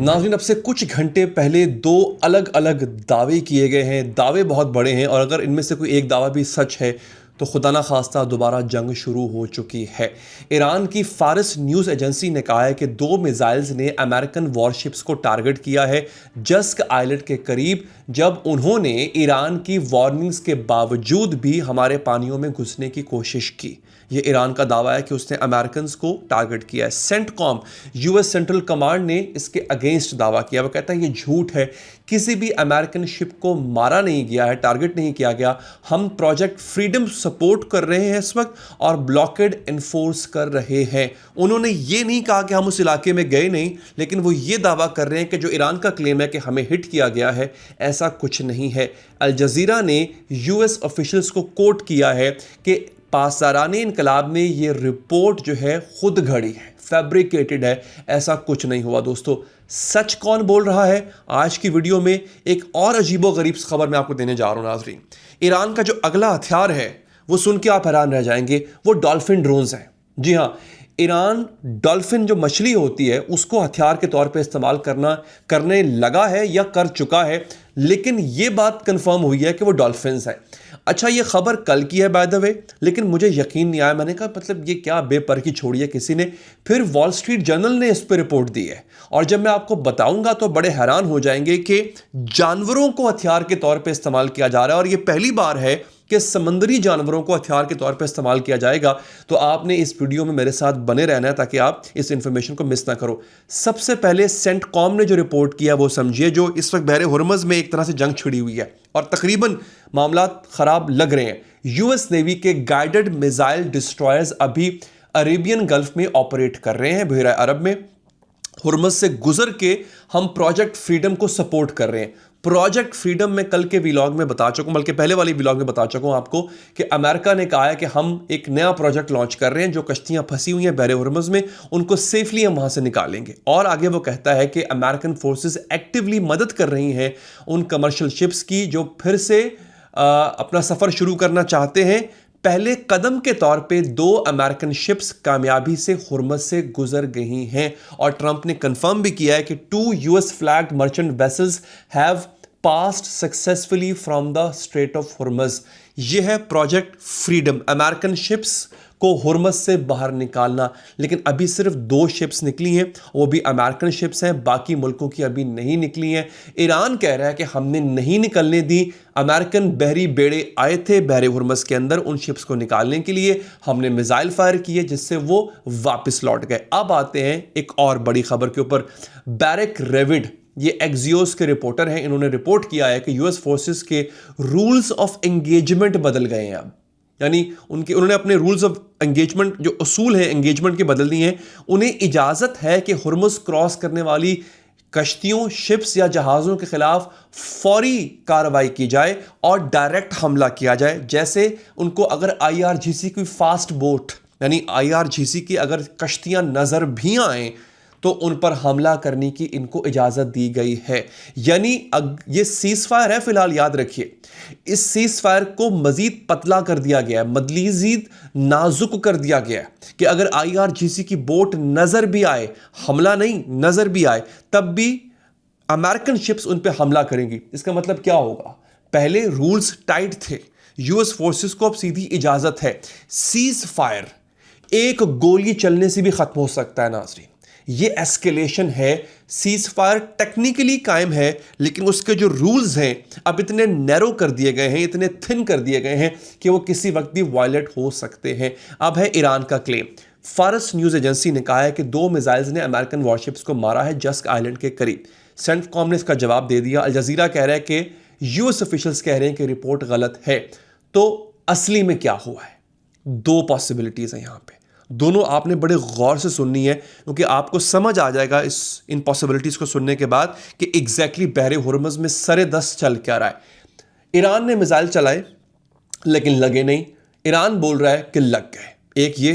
नाज़रीन, अब से कुछ घंटे पहले दो अलग अलग दावे किए गए हैं। दावे बहुत बड़े हैं और अगर इनमें से कोई एक दावा भी सच है तो खुदा ना खास्ता दोबारा जंग शुरू हो चुकी है। ईरान की फारिस न्यूज़ एजेंसी ने कहा है कि दो मिसाइल्स ने अमेरिकन वॉरशिप्स को टारगेट किया है जस्क आइलैंड के करीब, जब उन्होंने ईरान की वार्निंग्स के बावजूद भी हमारे पानियों में घुसने की कोशिश की। ये ईरान का दावा है कि उसने अमेरिकन को टारगेट किया है। सेंटकॉम यूएस सेंट्रल कमांड ने इसके अगेंस्ट दावा किया। वो कहता है ये झूठ है, किसी भी अमेरिकन शिप को मारा नहीं गया है, टारगेट नहीं किया गया। हम प्रोजेक्ट फ्रीडम सपोर्ट कर रहे हैं इस वक्त और ब्लॉकेड इन्फोर्स कर रहे हैं। उन्होंने ये नहीं कहा कि हम उस इलाके में गए नहीं, लेकिन वो ये दावा कर रहे हैं कि जो ईरान का क्लेम है कि हमें हिट किया गया है, ऐसा कुछ नहीं है। अल जजीरा ने यूएस ऑफिशियल्स को कोट किया है कि पासदाराने इनकलाब ने ये रिपोर्ट जो है खुद घड़ी है, फैब्रिकेटेड है, ऐसा कुछ नहीं हुआ। दोस्तों, सच कौन बोल रहा है? आज की वीडियो में एक और अजीबोगरीब खबर मैं आपको देने जा रहा हूं नाज़रीन। ईरान का जो अगला हथियार है वो सुन के आप हैरान रह जाएंगे, वो डॉल्फिन ड्रोन्स हैं। जी हाँ, ईरान डॉल्फिन जो मछली होती है उसको हथियार के तौर पे इस्तेमाल करने लगा है या कर चुका है, लेकिन ये बात कंफर्म हुई है कि वो डॉल्फिन्स हैं। अच्छा, ये खबर कल की है बाय द वे, लेकिन मुझे यकीन नहीं आया। मैंने कहा मतलब ये क्या बेपरखी छोड़ी है किसी ने। फिर वॉल स्ट्रीट जर्नल ने इस पर रिपोर्ट दी है और जब मैं आपको बताऊंगा तो बड़े हैरान हो जाएंगे कि जानवरों को हथियार के तौर पे इस्तेमाल किया जा रहा है और ये पहली बार है कि समंदरी जानवरों को हथियार के तौर पे इस्तेमाल किया जाएगा। तो आपने इस वीडियो में मेरे साथ बने रहना है ताकि आप इस इंफॉर्मेशन को मिस ना करो। सबसे पहले सेंटकॉम ने जो रिपोर्ट किया वो समझिए, जो इस वक्त बहरे हुर्मुज़ में एक तरह से जंग छिड़ी हुई है और तकरीबन मामला खराब लग रहे हैं। यूएस नेवी के गाइडेड मिसाइल डिस्ट्रॉयर्स अभी अरेबियन गल्फ में ऑपरेट कर रहे हैं, बहरा अरब में। हुर्मुज़ से गुजर के हम प्रोजेक्ट फ्रीडम को सपोर्ट कर रहे हैं। प्रोजेक्ट फ्रीडम में कल के व्लॉग में बता चुका हूं, बल्कि पहले वाली व्लॉग में बता चुका हूं आपको कि अमेरिका ने कहा है कि हम एक नया प्रोजेक्ट लॉन्च कर रहे हैं। जो कश्तियां फंसी हुई हैं बहरे हुर्मुज़ में, उनको सेफली हम वहां से निकालेंगे। और आगे वो कहता है कि अमेरिकन फोर्सेस एक्टिवली मदद कर रही हैं उन कमर्शियल शिप्स की जो फिर से अपना सफर शुरू करना चाहते हैं। पहले कदम के तौर पे दो अमेरिकन शिप्स कामयाबी से हुर्मुज़ से गुजर गई हैं और ट्रंप ने कंफर्म भी किया है कि 2 US flagged merchant vessels have passed successfully from the strait of Hormuz. यह है प्रोजेक्ट फ्रीडम, अमेरिकन शिप्स को हुर्मुज़ से बाहर निकालना। लेकिन अभी सिर्फ 2 शिप्स निकली हैं, वो भी अमेरिकन शिप्स हैं, बाकी मुल्कों की अभी नहीं निकली हैं। ईरान कह रहा है कि हमने नहीं निकलने दी। अमेरिकन बहरी बेड़े आए थे बहरे हुर्मुज़ के अंदर उन शिप्स को निकालने के लिए, हमने मिसाइल फायर किए जिससे वो वापस लौट गए। अब आते हैं एक और बड़ी खबर के ऊपर। बैरेक रेविड, ये एक्सियोस के रिपोर्टर हैं, इन्होंने रिपोर्ट किया है कि यूएस फोर्सेस के रूल्स ऑफ एंगेजमेंट बदल गए हैं। अब यानी उन्होंने अपने रूल्स ऑफ एंगेजमेंट, जो उसूल हैं एंगेजमेंट के, बदल दिए हैं। उन्हें इजाजत है कि हुर्मुज़ क्रॉस करने वाली कश्तियों, शिप्स या जहाज़ों के खिलाफ फौरी कार्रवाई की जाए और डायरेक्ट हमला किया जाए। जैसे उनको अगर आईआरजीसी की फास्ट बोट यानी आईआरजीसी की अगर कश्तियां नजर भी आए तो उन पर हमला करने की इनको इजाजत दी गई है। यानी ये सीज फायर है फिलहाल, याद रखिए। इस सीज फायर को मजीद पतला कर दिया गया है, मजीद नाजुक कर दिया गया है कि अगर आईआरजीसी की बोट नजर भी आए, हमला नहीं नजर भी आए, तब भी अमेरिकन शिप्स उन पर हमला करेंगी। इसका मतलब क्या होगा? पहले रूल्स टाइट थे, यूएस फोर्सेस को अब सीधी इजाजत है। सीज फायर एक गोली चलने से भी खत्म हो सकता है नाज़रीन। ये एस्केलेशन है। सीज फायर टेक्निकली कायम है, लेकिन उसके जो रूल्स हैं अब इतने नैरो कर दिए गए हैं, इतने थिन कर दिए गए हैं कि वो किसी वक्त भी वायलेट हो सकते हैं। अब है ईरान का क्लेम। फारिस न्यूज़ एजेंसी ने कहा है कि 2 मिसाइल्स ने अमेरिकन वॉरशिप्स को मारा है जस्क आइलैंड के करीब। सेंटकॉम ने इसका जवाब दे दिया। अल जजीरा कह रहा है कि यूएस ऑफिशियल्स कह रहे हैं कि रिपोर्ट गलत है। तो असली में क्या हुआ है? 2 पॉसिबिलिटीज़ हैं यहाँ पे, दोनों आपने बड़े गौर से सुननी है क्योंकि आपको समझ आ जाएगा इन पॉसिबिलिटीज़ को सुनने के बाद कि एग्जैक्टली बहरे हुर्मुज़ में सरे दस्त चल क्या रहा है। ईरान ने मिसाइल चलाए लेकिन लगे नहीं। ईरान बोल रहा है कि लग गए। एक ये,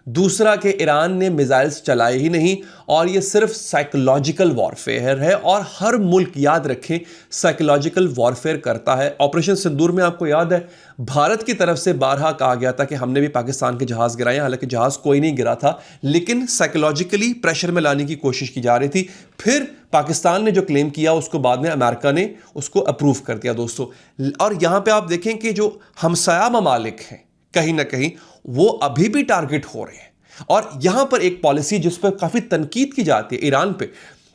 दूसरा कि ईरान ने मिसाइल्स चलाए ही नहीं और ये सिर्फ साइकोलॉजिकल वॉरफेयर है, और हर मुल्क याद रखें साइकोलॉजिकल वॉरफेयर करता है। ऑपरेशन सिंदूर में आपको याद है भारत की तरफ से बारहा कहा गया था कि हमने भी पाकिस्तान के जहाज गिराए, हालांकि जहाज कोई नहीं गिरा था, लेकिन साइकोलॉजिकली प्रेशर में लाने की कोशिश की जा रही थी। फिर पाकिस्तान ने जो क्लेम किया उसको बाद में अमेरिका ने उसको अप्रूव कर दिया दोस्तों। और यहां पे आप देखें कि जो हमसाया ममालिक हैं कहीं ना कहीं वो अभी भी टारगेट हो रहे हैं। और यहां पर एक पॉलिसी जिस पर काफी तनकीद की जाती है ईरान पे,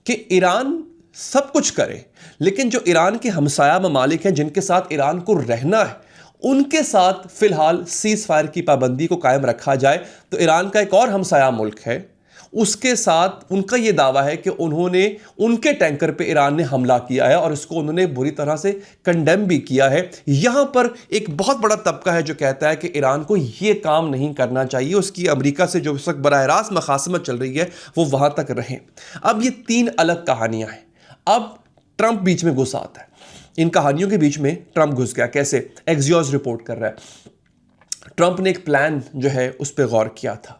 कि ईरान सब कुछ करे लेकिन जो ईरान के हमसाया ममालिक हैं जिनके साथ ईरान को रहना है उनके साथ फिलहाल सीज फायर की पाबंदी को कायम रखा जाए। तो ईरान का एक और हमसाया मुल्क है, उसके साथ उनका यह दावा है कि उन्होंने उनके टैंकर पे ईरान ने हमला किया है और इसको उन्होंने बुरी तरह से कंडेम भी किया है। यहां पर एक बहुत बड़ा तबका है जो कहता है कि ईरान को यह काम नहीं करना चाहिए, उसकी अमेरिका से जो इस वक्त बराह रास्त मखासमत चल रही है वो वहां तक रहे। अब ये तीन अलग कहानियां हैं। अब ट्रंप बीच में घुस आता है, इन कहानियों के बीच में ट्रंप घुस गया। कैसे? एक्सियोस रिपोर्ट कर रहा है ट्रंप ने एक प्लान जो है उस पर गौर किया था।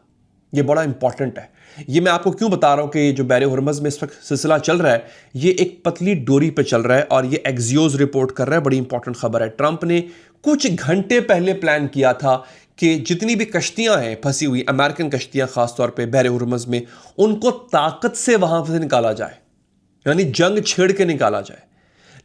ये बड़ा इंपॉर्टेंट है। ये मैं आपको क्यों बता रहा हूं कि जो बैरे हुर्मज़ में इस वक्त सिलसिला चल रहा है ये एक पतली डोरी पे चल रहा है और ये एक्सियोस रिपोर्ट कर रहा है। बड़ी इंपॉर्टेंट खबर है। ट्रंप ने कुछ घंटे पहले प्लान किया था कि जितनी भी कश्तियां हैं फंसी हुई, अमेरिकन कश्तियां खासतौर पर बैरे हुर्मज़ में, उनको ताकत से वहां से निकाला जाए, यानी जंग छेड़ के निकाला जाए।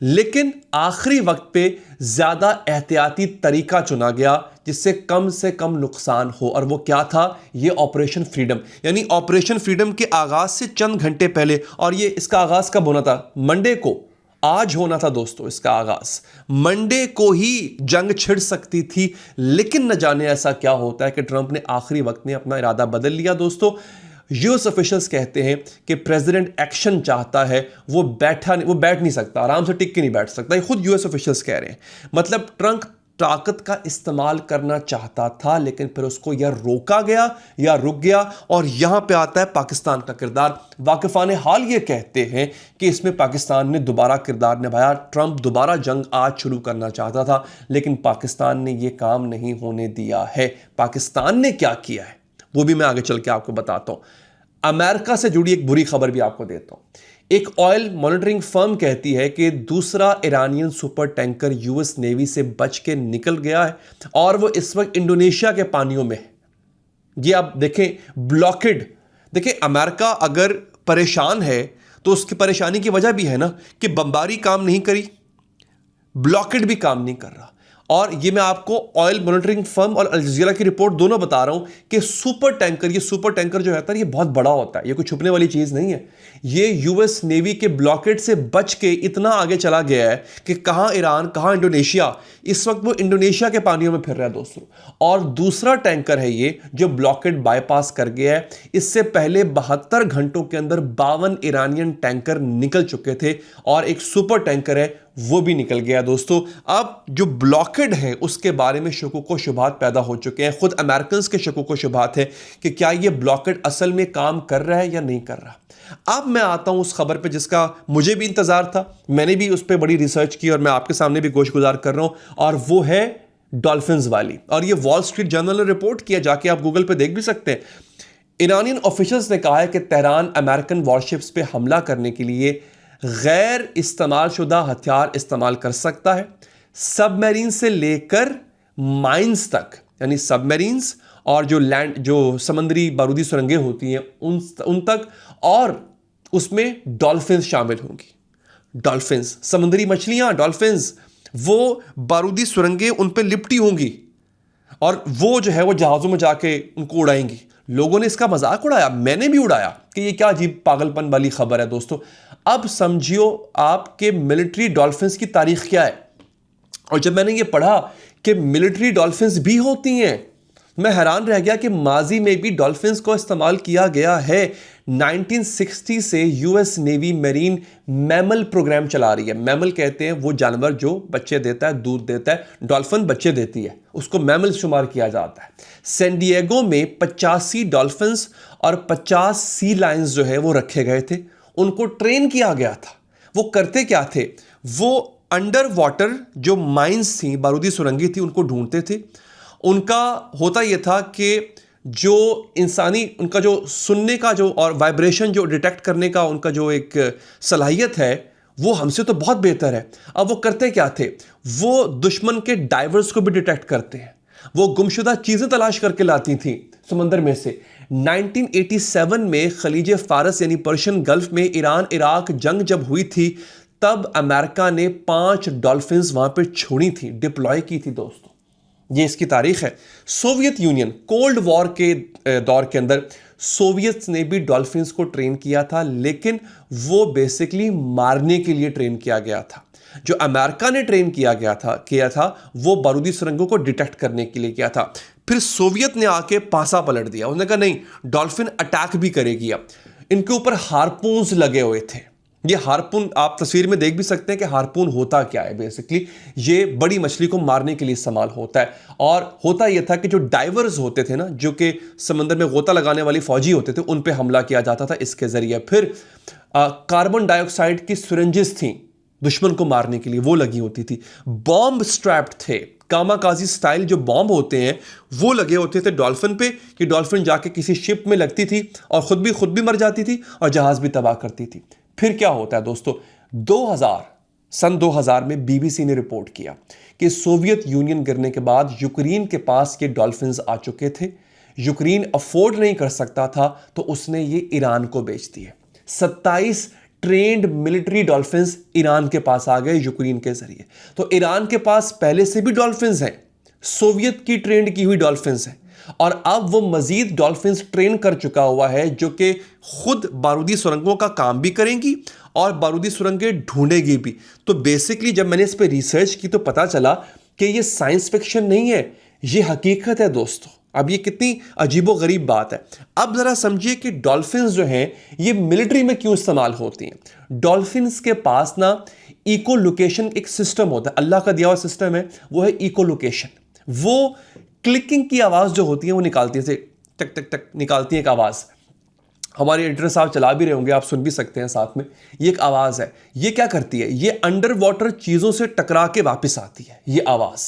लेकिन आखिरी वक्त पे ज्यादा एहतियाती तरीका चुना गया जिससे कम से कम नुकसान हो, और वो क्या था? ये ऑपरेशन फ्रीडम। यानी ऑपरेशन फ्रीडम के आगाज से चंद घंटे पहले, और ये इसका आगाज कब होना था? मंडे को। आज होना था दोस्तों इसका आगाज। मंडे को ही जंग छिड़ सकती थी, लेकिन न जाने ऐसा क्या होता है कि ट्रंप ने आखिरी वक्त में अपना इरादा बदल लिया। दोस्तों यूएस ऑफिशियल्स कहते हैं कि प्रेसिडेंट एक्शन चाहता है, वो बैठ नहीं सकता, आराम से टिक के नहीं बैठ सकता। ये खुद यूएस ऑफिशियल्स कह रहे हैं। मतलब ट्रंप ताकत का इस्तेमाल करना चाहता था लेकिन फिर उसको या रोका गया या रुक गया। और यहां पे आता है पाकिस्तान का किरदार। वाकिफान हाल ये कहते हैं कि इसमें पाकिस्तान ने दोबारा किरदार निभाया। ट्रंप दोबारा जंग आज शुरू करना चाहता था लेकिन पाकिस्तान ने यह काम नहीं होने दिया है। पाकिस्तान ने क्या किया है वो भी मैं आगे चल के आपको बताता हूं। अमेरिका से जुड़ी एक बुरी खबर भी आपको देता हूं। एक ऑयल मॉनिटरिंग फर्म कहती है कि दूसरा Iranian super tanker US navy से बच के निकल गया है और वो इस वक्त इंडोनेशिया के पानियों में है। ये आप देखें, ब्लॉकेड। देखिए अमेरिका अगर परेशान है तो उसकी परेशानी की वजह भी है ना कि बमबारी काम नहीं करी, ब्लॉकेड भी काम नहीं कर रहा। और ये मैं आपको ऑयल मॉनिटरिंग फर्म और अल जज़ीरा की रिपोर्ट दोनों बता रहा हूं कि सुपर टैंकर, ये सुपर टैंकर जो है ये बहुत बड़ा होता है, ये कोई छुपने वाली चीज नहीं है। ये यूएस नेवी के ब्लॉकेड से बच के इतना आगे चला गया है कि कहां ईरान कहां इंडोनेशिया, इस वक्त वो इंडोनेशिया के पानियों में फिर रहा है दोस्तों। और दूसरा टैंकर है ये जो ब्लॉकेड बाईपास कर गया है। इससे पहले 72 घंटों के अंदर 52 ईरानियन टैंकर निकल चुके थे और एक सुपर टैंकर है वो भी निकल गया दोस्तों। अब जो ब्लॉकेड है उसके बारे में शकों शुबात पैदा हो चुके हैं। खुद अमेरिकन के शकों शुबात है कि क्या ये ब्लॉकेड असल में काम कर रहा है या नहीं कर रहा। अब मैं आता हूं उस खबर पे जिसका मुझे भी इंतजार था, मैंने भी उस पर बड़ी रिसर्च की और मैं आपके सामने भी गोशगुजार कर रहा हूं, और वो है डॉल्फिन्स वाली। और ये वॉल स्ट्रीट जर्नल ने रिपोर्ट किया, जाके आप गूगल पे देख भी सकते हैं। ईरानियन ऑफिशियल्स ने कहा है कि तेहरान अमेरिकन वॉरशिप्स पे हमला करने के लिए गैर इस्तेमाल शुदा हथियार इस्तेमाल कर सकता है, सबमरीन से लेकर माइंस तक, यानी सबमरीन्स और जो लैंड जो समुद्री बारूदी सुरंगें होती हैं उन तक, और उसमें डॉल्फिन्स शामिल होंगी। डॉल्फिन्स, समुद्री मछलियां, डॉल्फिन्स, वो बारूदी सुरंगें उन पर लिपटी होंगी और वो जो है वो जहाज़ों में जाके उनको उड़ाएंगी। लोगों ने इसका मजाक उड़ाया, मैंने भी उड़ाया कि ये क्या अजीब पागलपन वाली खबर है दोस्तों। अब समझियो आपके मिलिट्री डॉल्फिन्स की तारीख क्या है। और जब मैंने ये पढ़ा कि मिलिट्री डॉल्फिन्स भी होती हैं, मैं हैरान रह गया कि माजी में भी डॉल्फिन्स को इस्तेमाल किया गया है। 1960 से US Navy marine mammal programme चला रही है। मैमल कहते हैं वो जानवर जो बच्चे देता है, दूध देता है। डॉल्फिन बच्चे देती है, उसको मैमल शुमार किया जाता है। सैन डिएगो में 85 डॉल्फिन्स और 50 सी लायंस जो है वो रखे गए थे। उनको ट्रेन किया गया था। वो करते क्या थे? वो अंडर वाटर जो माइंस थी, बारूदी सुरंगी थी, उनको ढूंढते थे। उनका होता यह था कि जो इंसानी उनका जो सुनने का जो और वाइब्रेशन जो डिटेक्ट करने का उनका जो एक सलाहियत है वो हमसे तो बहुत बेहतर है। अब वो करते क्या थे, वो दुश्मन के डाइवर्स को भी डिटेक्ट करते हैं, वो गुमशुदा चीजें तलाश करके लाती थी समंदर में से। 1987 में खलीज फारस यानी पर्शियन गल्फ में ईरान इराक जंग जब हुई थी, तब अमेरिका ने 5 डॉल्फिन्स वहां पर छोड़ी थी, डिप्लॉय की थी दोस्तों। ये इसकी तारीख है। सोवियत यूनियन कोल्ड वॉर के दौर के अंदर सोवियत्स ने भी डॉल्फिन्स को ट्रेन किया था, लेकिन वो बेसिकली मारने के लिए ट्रेन किया गया था। जो अमेरिका ने ट्रेन किया था वो बारूदी सुरंगों को डिटेक्ट करने के लिए किया था। फिर सोवियत ने आके पासा पलट दिया, उन्होंने कहा नहीं, डॉल्फिन अटैक भी करेगी। अब इनके ऊपर हार्पून्स लगे हुए थे। ये हार्पून आप तस्वीर में देख भी सकते हैं कि हार्पून होता क्या है। बेसिकली ये बड़ी मछली को मारने के लिए इस्तेमाल होता है। और होता यह था कि जो डाइवर्स होते थे ना, जो कि समंदर में गोता लगाने वाली फौजी होते थे, उन पे हमला किया जाता था इसके जरिए। फिर कार्बन डाइऑक्साइड की सिरिंजेस थी दुश्मन को मारने के लिए, वो लगी होती थी। बॉम्ब स्ट्रैप्ड थे, कामाकाजी स्टाइल जो बॉम्ब होते हैं वो लगे होते थे डॉल्फिन पे, कि डॉल्फिन जाके किसी शिप में लगती थी और खुद भी मर जाती थी और जहाज भी तबाह करती थी। फिर क्या होता है दोस्तों, सन 2000 में बीबीसी ने रिपोर्ट किया कि सोवियत यूनियन गिरने के बाद यूक्रेन के पास ये डॉल्फिन्स आ चुके थे। यूक्रेन अफोर्ड नहीं कर सकता था तो उसने ये ईरान को बेच दिए। 27 ट्रेंड मिलिट्री डॉल्फिन्स ईरान के पास आ गए यूक्रेन के जरिए। तो ईरान के पास पहले से भी डॉल्फिन्स हैं, सोवियत की ट्रेंड की हुई डॉल्फिन्स हैं, और अब वो मजीद डॉल्फिन्स ट्रेन कर चुका हुआ है जो कि खुद बारूदी सुरंगों का काम भी करेंगी और बारूदी सुरंगें ढूंढेगी भी। तो बेसिकली जब मैंने इस पर रिसर्च की तो पता चला कि ये साइंस फिक्शन नहीं है, ये हकीकत है दोस्तों। अब ये कितनी अजीबो गरीब बात है। अब जरा समझिए कि डॉल्फिन्स जो हैं ये मिलिट्री में क्यों इस्तेमाल होती हैं। डॉल्फिन्स के पास ना इको लोकेशन एक सिस्टम होता है, अल्लाह का दिया हुआ सिस्टम है, वो है इको लोकेशन। वो क्लिकिंग की आवाज जो होती है वो निकालती है, टक टक टक निकालती है एक आवाज। हमारे एडिटर साहब चला भी रहे होंगे, आप सुन भी सकते हैं साथ में। ये एक आवाज है, ये क्या करती है, ये अंडर वाटर चीजों से टकरा के वापस आती है ये आवाज।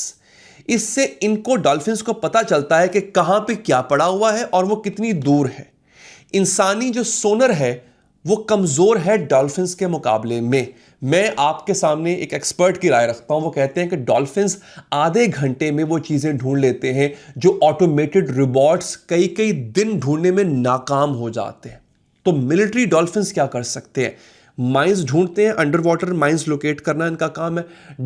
इससे इनको डॉल्फिन्स को पता चलता है कि कहां पे क्या पड़ा हुआ है और वो कितनी दूर है। इंसानी जो सोनर है वो कमजोर है डॉल्फिन्स के मुकाबले में। मैं आपके सामने एक एक्सपर्ट की राय रखता हूं, वो कहते हैं कि डॉल्फिन्स आधे घंटे में वो चीजें ढूंढ लेते हैं जो ऑटोमेटेड रोबोट्स कई कई दिन ढूंढने में नाकाम हो जाते हैं। तो मिलिट्री डॉल्फिन्स क्या कर सकते हैं, माइंस ढूंढते हैं, अंडर वाटर माइंस लोकेट करना इनका काम है।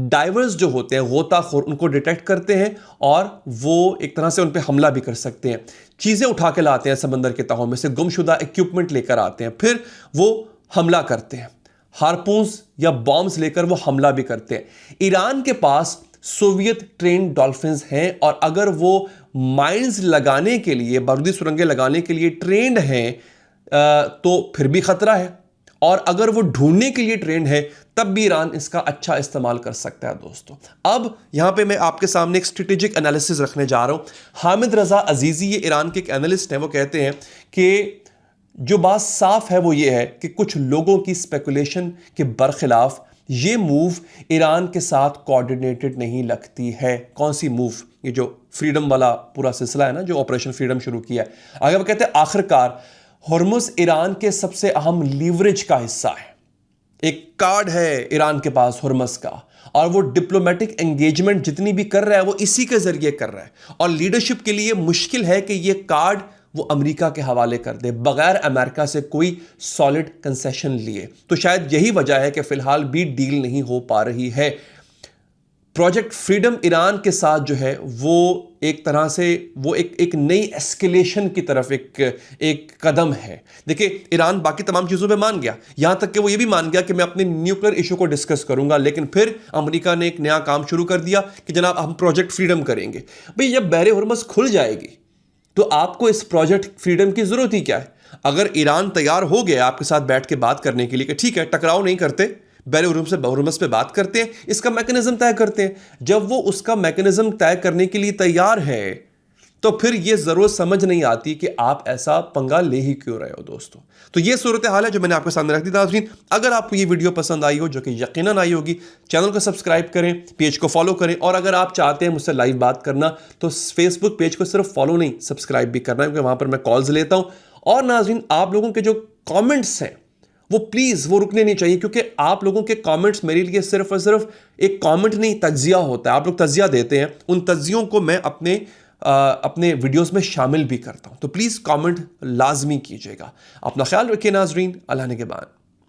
डाइवर्स जो होते हैं गोताखोर उनको डिटेक्ट करते हैं और वो एक तरह से उन पर हमला भी कर सकते हैं। चीजें उठा के लाते हैं समंदर के तहों में से, गुमशुदा इक्विपमेंट लेकर आते हैं, फिर वो हमला करते हैं। हार्पून्स या बॉम्ब्स लेकर वो हमला भी करते हैं। ईरान के पास सोवियत ट्रेन डॉल्फिन्स हैं और अगर वो माइंस लगाने के लिए, बारूदी सुरंगें लगाने के लिए ट्रेंड हैं तो फिर भी खतरा है, और अगर वो ढूंढने के लिए ट्रेंड है तब भी ईरान इसका अच्छा इस्तेमाल कर सकता है दोस्तों। अब यहां पे मैं आपके सामने एक स्ट्रेटेजिक एनालिसिस रखने जा रहा हूं। हामिद रजा अजीजी ये ईरान के एक एनालिस्ट हैं, वो कहते हैं कि जो बात साफ है वो ये है कि कुछ लोगों की स्पेकुलेशन के बरखिलाफ ये मूव ईरान के साथ कोऑर्डिनेटेड नहीं लगती है। कौन सी मूव, ये जो फ्रीडम वाला पूरा सिलसिला है ना, जो ऑपरेशन फ्रीडम शुरू किया है। आगे वो कहते हैं आखिरकार हॉर्मुज़ ईरान के सबसे अहम लीवरेज का हिस्सा है। एक कार्ड है ईरान के पास हॉर्मुज़ का, और वो डिप्लोमेटिक एंगेजमेंट जितनी भी कर रहा है वो इसी के जरिए कर रहा है। और लीडरशिप के लिए मुश्किल है कि ये कार्ड वो अमेरिका के हवाले कर दे बगैर अमेरिका से कोई सॉलिड कंसेशन लिए। तो शायद यही वजह है कि फिलहाल भी डील नहीं हो पा रही है। प्रोजेक्ट फ्रीडम ईरान के साथ जो है वो एक तरह से वो एक नई एस्केलेशन की तरफ एक कदम है। देखिए ईरान बाकी तमाम चीज़ों पे मान गया, यहाँ तक कि वो ये भी मान गया कि मैं अपने न्यूक्लियर इशू को डिस्कस करूंगा, लेकिन फिर अमेरिका ने एक नया काम शुरू कर दिया कि जनाब हम प्रोजेक्ट फ्रीडम करेंगे। भाई जब बहरे हुर्मुज़ खुल जाएगी तो आपको इस प्रोजेक्ट फ्रीडम की ज़रूरत ही क्या है। अगर ईरान तैयार हो गया आपके साथ बैठ के बात करने के लिए कि ठीक है टकराव नहीं करते, बहरे हुर्मुज़ पे बात करते हैं, इसका मैकेनिज्म तय करते हैं, जब वो उसका मैकेनिज्म तय करने के लिए तैयार है तो फिर ये ज़रूर समझ नहीं आती कि आप ऐसा पंगा ले ही क्यों रहे हो दोस्तों। तो ये सूरत हाल है जो मैंने आपके सामने रख दी नाज़रीन। अगर आपको ये वीडियो पसंद आई हो, जो कि यकीनन आई होगी, चैनल को सब्सक्राइब करें, पेज को फॉलो करें, और अगर आप चाहते हैं मुझसे लाइव बात करना तो फेसबुक पेज को सिर्फ फॉलो नहीं, सब्सक्राइब भी करना है, क्योंकि वहाँ पर मैं कॉल्स लेता हूँ। और नाज़रीन, आप लोगों के जो कॉमेंट्स हैं वो प्लीज़ वो रुकने नहीं चाहिए, क्योंकि आप लोगों के कमेंट्स मेरे लिए सिर्फ और सिर्फ एक कमेंट नहीं, तज्जिया होता है। आप लोग तज्जिया देते हैं, उन तज्जियों को मैं अपने वीडियोस में शामिल भी करता हूं। तो प्लीज़ कमेंट लाजमी कीजिएगा। अपना ख्याल रखिए नाजरीन, अल्लाह निगहबान।